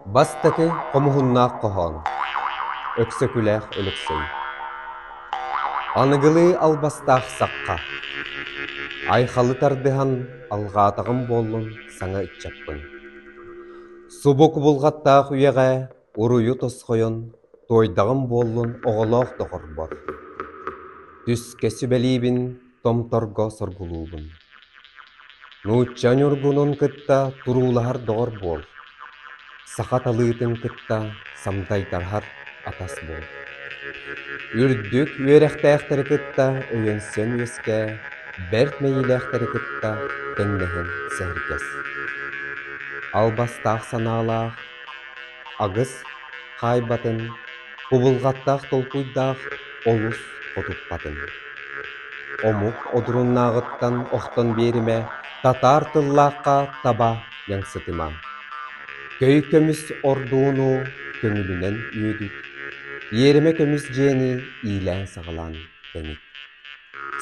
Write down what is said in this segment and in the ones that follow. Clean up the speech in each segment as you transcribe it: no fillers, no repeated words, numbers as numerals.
Бастакы комуһуннаах коһоон, өксөкүлээх өлөксөй. Аныгылыы албастаах сакка, айхалы тардыһан алгаатаҕым буоллун саҥа ыччаппын. Субук булҕаттаах үөҕэ уруйу тосхойон туойдаҕым буоллун оҕолоох доҕорбор. Түскэ сүбэлиибин томторго соргулуубун. Нууччан ургунун кытта туруулаһар доҕор буол. Саха талыытын кытта самдайтарһар атас буол. Үрдүк үөрэхтээхтери кытта өйөнсөн үөскэ, бэрт мэйилээхтери кытта кэннэһин сэһиргэс. Албастаах санаалаах, агыс хайбатын, кубулҕаттаах толкуйдаах олус хотуппатын. Омук одуруннааҕыттан охтон биэримэ татаар тыллаахха таба яҥсытыма. Көй көмүс ордууну көҥүлүнэн үөдүк, иэримэ көмүс дьиэни иилээн саҕалаан кэҥик.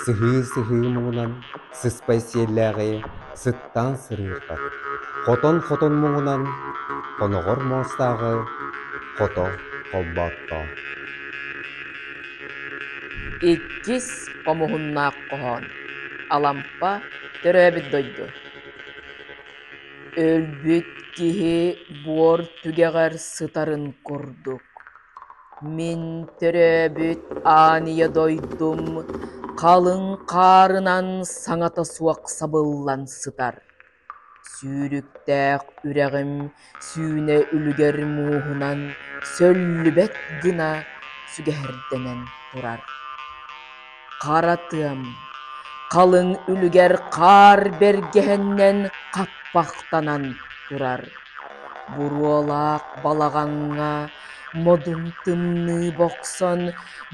Сыһыы муҥунан сыспай сиэллээҕи сыттаан сырыырбат. Хотон муҥунан хоноҕор моостааҕы хото холбоотто. Иккис комуһуннаах коһоон, алампа төрөөбүт дойду. Өлбүт киһи буор түгэҕэр сытарын курдук. Мин төрөөбүт ааныйа дойдум, калың каарынан саҥата суак сабыллан сытар. Сүүрүктээх үрэҕим сүүнэ үлүгэр мууһунан сөллүбэт гына сүгэһэрдэнэн турар. Каратыам, калың үлүгэр каар бергеһэннэн каппахтанан турар. Буруолаак балаҕаҥҥа модун тымныы боксон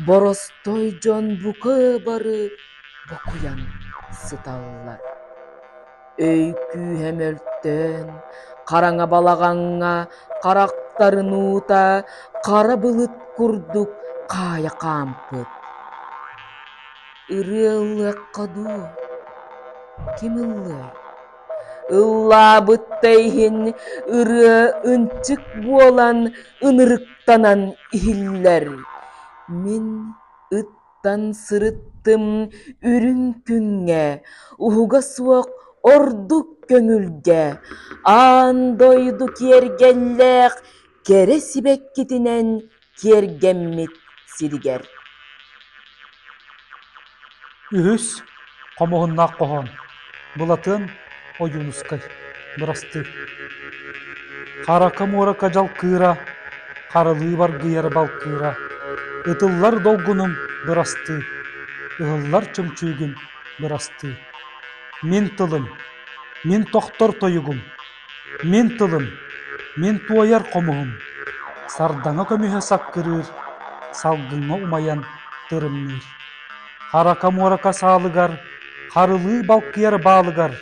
боростой дьон бука бары бокуян сыталлар. Өй күүһэмөлтөн караҥа балаҕаҥҥа карактарынуута кара былыт курдук хаая хаампыт. Ырыаллыаккадуу ким ыллай? Ыллаабыттайһин ырыа ынчык буолан ынырыктанан иһиллэр. Мин ыттан сырыттым үрүҥ күҥҥэ, уһуга суох ордук көҥүлгэ, аан дойду киэргэллээх кэрэ сибэккитинэн киэргэммит сиригэр. Үһүс комуһуннаах коһоон, булатын ойуунускай бырасты. Харака муорака жалкыыра, харылыы бар гыйар балкыыра. Ытыллар долгунум бырасты, ыһыллар чөмчүүгүм бырасты. Мин тылым, мин тохтор тойугум, мин тылым, мин туояр комуһум. Сардаңа көмүһэ саккырыыр, салгыңа умаян тырымныр. Харака муорака саалыгар, харылыы балкыяр баалыгар,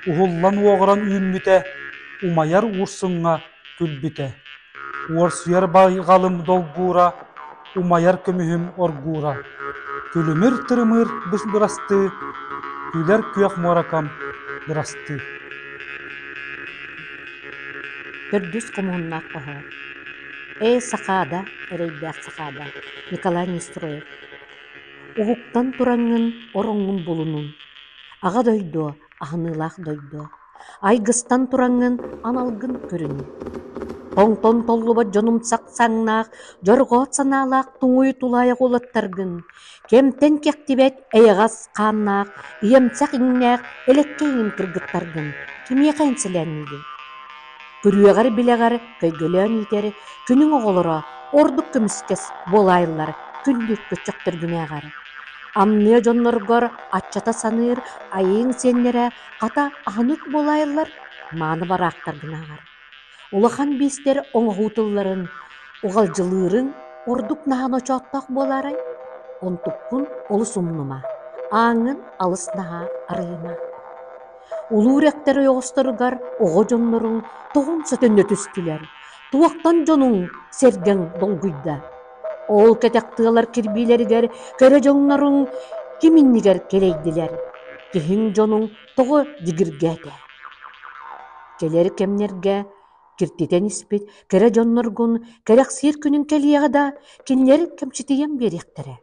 уһуллан уоҕуран үүнмүтэ, умаяр уурсуҥҥа күлбүтэ. Уорсуяр байҕалым долгуура, умаяр көмүһүм оргуура. Күлүмүр тырымыр бырасты, күлэр күөх муоракам бырасты. Төрдүс комуһуннаах коһоон. Сахаада, эрейдээх сахаада, Николай Нестроев. Уһуктан тураҥҥын ороҥҥун булунун. Аҕа дойдо, аһыныылаах дойдо. Айгыстан тураҥҥын аналгын көрүнү. Тоҥтон толлубат дьонумсак саҥнаах, дьорҕоот санаалаах туҥуй тулайах улаттаргын. Кемтен кехтибэт эйэҕас хааннаах, ийэмцэх иҥнээх элеккейин кыргыттаргын. Кимиэхэйин сэлээнниги. Күрүөҕэр билэҕэр көйгөлөөн иитэр күнүң оҕолоро ордук көмүскэс буолаайыллар күллүк көччөктөргүнээҕэр. Амныа дьонноргор аччата саныыр айыың сиэннэрэ хата аһынык буолаайыллар мааны бараахтаргынааҕар. Улахан биистер оҥоһуутылларын уҕалдьылыырыҥ ордук наһан очооттоох буолаарай. Онтуккун олус умнума, ааҥҥын алыс наһаа арыйыма. Улуурэхтэр ойоҕосторугар оҕо дьонноруҥ тоҕун сөтөннө түстүлэр. Туохтан дьонуҥ сэргэҥ долгуйда. Ол кэтэхтыалар кирбиилэригэр көрө дьоҥноруҥ киминнигэр келейдилэр. Киһиҥ дьонуҥ тоҕо дигиргээтэ. Келер кемнерге Киртитен испит, кере жонноргун, керексир күнүн келиеға да, кинлер кемчитиен беректере.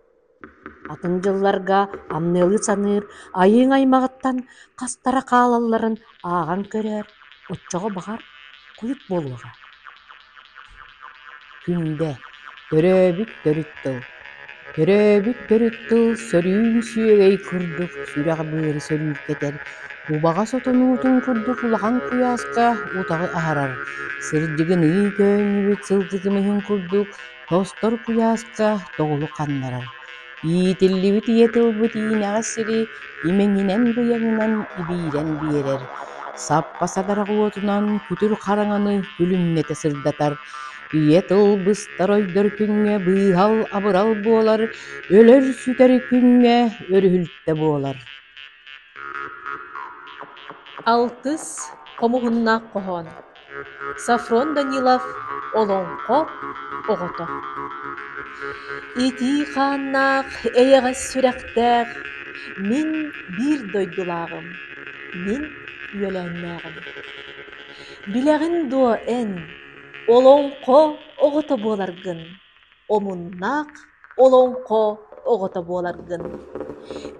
Атын жылларга амнылы саныр, айың аймағыттан қастара қалаларын аған көрер, отчоға бағар күйік болуға. Күнде төрөбүт төрүттыл сөрүүн сүйөгей курдук сүрәг быыры сөрүүр кетер. Убаға сотонуутун курдук улахан куяска утагы ахарар. Сырдыгыны көнүбүт сылтыгымыхын курдук тостор куяска тоголу каннарар. Иитиллибит иетылбыт иинага сири имеңинен быяңынан ибиирен биерер. Саппа садарагуотунан күтүр караңаны күлүмнете сырдатар. Иетыл быстар ойдор күңе быйхал абырал буолар, өлөр сүтер күңе өрүхүлтте буолар. Алтыс комуһуннаах коһоон. Сафрон Данилов олоңко оҕото. Ити хааннаах эйэҕэ сүрэхтээх, мин биир дойдулаагым, мин үөлээннээҕим. Билэгин дуо эн олоңко оҕото буоларгын, омуннаах олоңко оҕото буоларгын.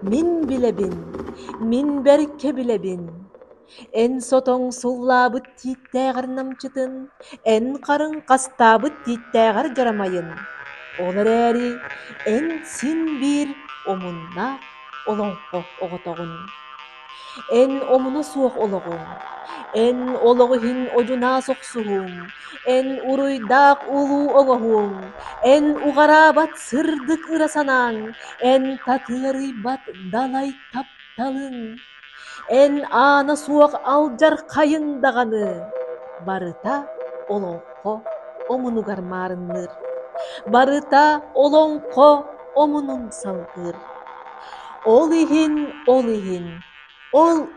Мин билебин, мин берке билебин. Эн сотоң суллаабыт тииттээҕэр намчытын, эн харын хастаабыт тииттээҕэр жарамайын. Олар ээри эн син биир омуннаах олоңко оҕотоҕун. Эн омуна суох ологуң, эн ологуһин ожунаа сохсуһуң, эн уруйдаах улуу оҥоһуң, эн уҕараабат сырдык ырасанааң, эн татыарыйбат далай тапталыҥ, эн аана суох алдьар хайындағаны. Барыта олоңко омунугар маарынныр. Барыта олоңко омунун салгыр. Ол иһин, ол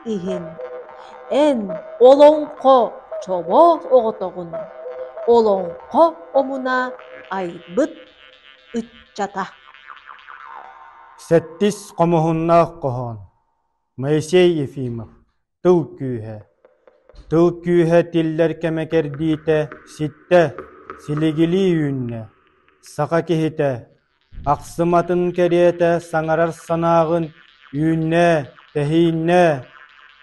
иһин. Эн олоңко чобо оҕотоҕун. Олоңко омуна айбыт ытчата. Сеттис комуһуннаах коһоон. Моисей Ефимов. Тыл күүһэ. Тыл күүһэ тиллер кэмэкэрдиитэ ситте силигилии үүннэ. Саха киһитэ. Ахсыматын кериэтэ саҥарар санаагын үүннэ, тэһииннэ.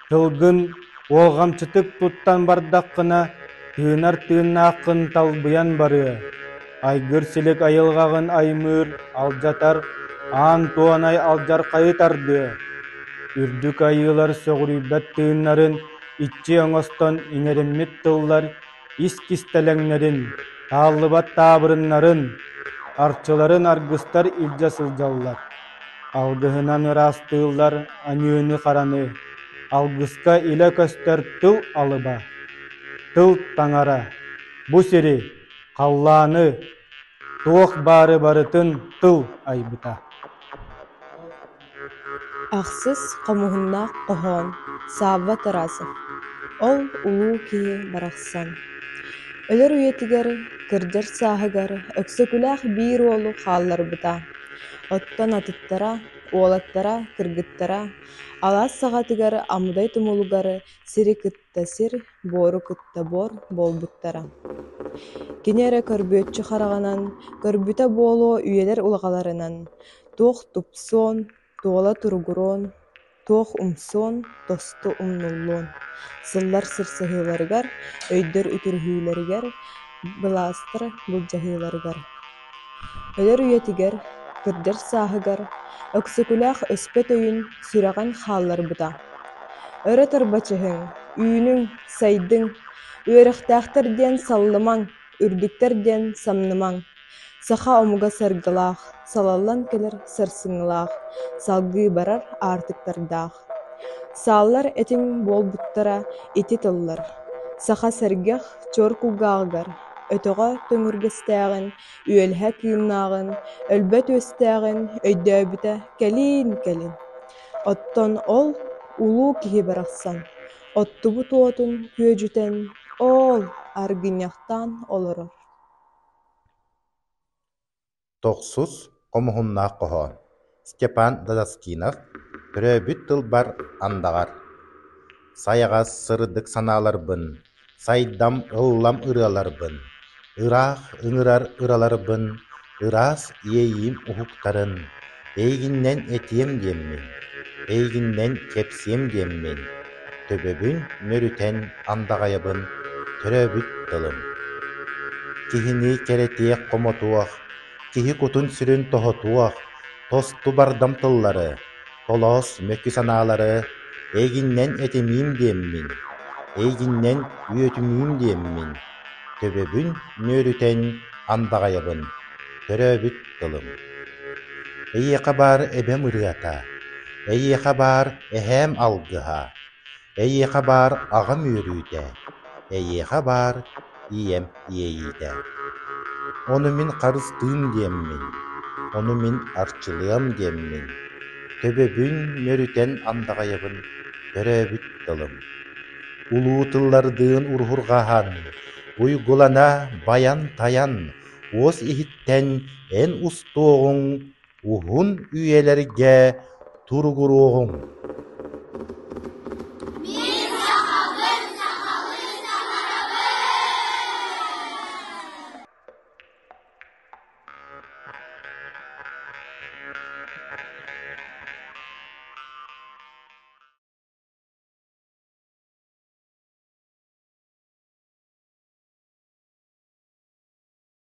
Тылгын уолҕамчытык туттан бардаххына тыынар тыыннааххын талбыян барыа. Айгыр силик айылҕаҕын аймыыр алдьатар, аан туанай алдьар хайытардыа. Үрдүк айылар сөҕүрүйбэт тыыннарын, иччи оҥостон иҥериммит тыллар ис кистэлэҥнэрин, тааллыбат таабырыннарын, арчыларын аргыстар илдьэ сылдьаллар. Алгыһынан ыраастыыллар аньыыны хараны, алгыска илэ көстөр тыл алыба. Тыл таҥара, бу сири, халлааны, туох баары барытын тыл айбыта. Ахсыс комуһуннаах коһоон. Саабба Тарасов. Ол улуу киһи барахсан. Өлөр үйетигер, кырдьар сааһыгар, өксөкүлээх биир уолу хаалларбыта. Оттон атыттара, уолаттара, кыргыттара, алаас саҕатыгар аммыдай тумулугар сири кытта сир, буору кытта буор буолбуттара. Кини эрэ көрбүөччү хараҕанан, көрбүтэ буолуо үйэлэр улаҕаларынан, туох тупсуон, туола тургуруон, туох умсуон, тосту умнуллуон. Сыллар сырсыһыыларыгар, өйдөр үтүрүһүүлэригэр, былаастар булдьаһыыларыгар. Өлөр үйетигер, кырдьар сааһыгар, өксөкүлээх өспөт өйүн сүрэҕэн хаалларбыта. Өрө тарбачыһыҥ, үүнүң, сайдыҥ, үөрэхтээхтэр диэн саллымаҥ, үрдүктэр диэн самнымаҥ. Саха омуга саргылаах, салаллан келер сарсыҥылаах, салгыы барар аартыктардаах. Сааллар этиң буолбуттара ити тыллар. Саха саргах чор кулгааҕыгар, өтөҕө төҥүргэстээҕин, үөлһэ кыымнааҕын, өлбөт үөстээҕин өйдөөбүтэ кэлин. Оттон ол улуу киһи барахсан. Оттубу туотун күөжүтэн, ол аргыньахтаан олорор. Тохсус комуһуннаах коһоон. Степан Дадоскинов. Төрөбүт тыл бар андагар. Саяҕас сырдык санааларбын. Сайдам ыллам ыраларбын. Ыраах ыңырар ыраларбын. Ыраас иейим ухуктарын. Эйгиннен этием диэммин. Эйгиннен кепсием диэммин. Төбөбүн нөрүтен андагайабын. Төрөбүт тылым. Кихини керетиек комотуах. Кихи кутун сүрүн тохотуах. Тосту бардам тыллары. Толос мөккү санаалары. Эйгиннен этимиим диэммин. Эйгиннен үөтүмүм диэммин. Төбөбүн нөрүтен андагайабын. Төрөбүт тылым. Эйиэхэ баар эбэм ырыата. Эйиэхэ баар эһээм алгыха. Эйиэхэ баар аҕам үөрүүтэ. Эйиэхэ баар иэм иэйиитэ. Ону мин харыстыым диэммин. Ону мин арчылыам диэммин. Төбөбүн нөрүтен андагайабын. Төрөбүт тылым. Улуу тыллардыын урһургаһан, уйгулана баян таян, уос иһиттэн эн устуоҕуҥ уһун үөлэргэ тургуруоҕуҥ.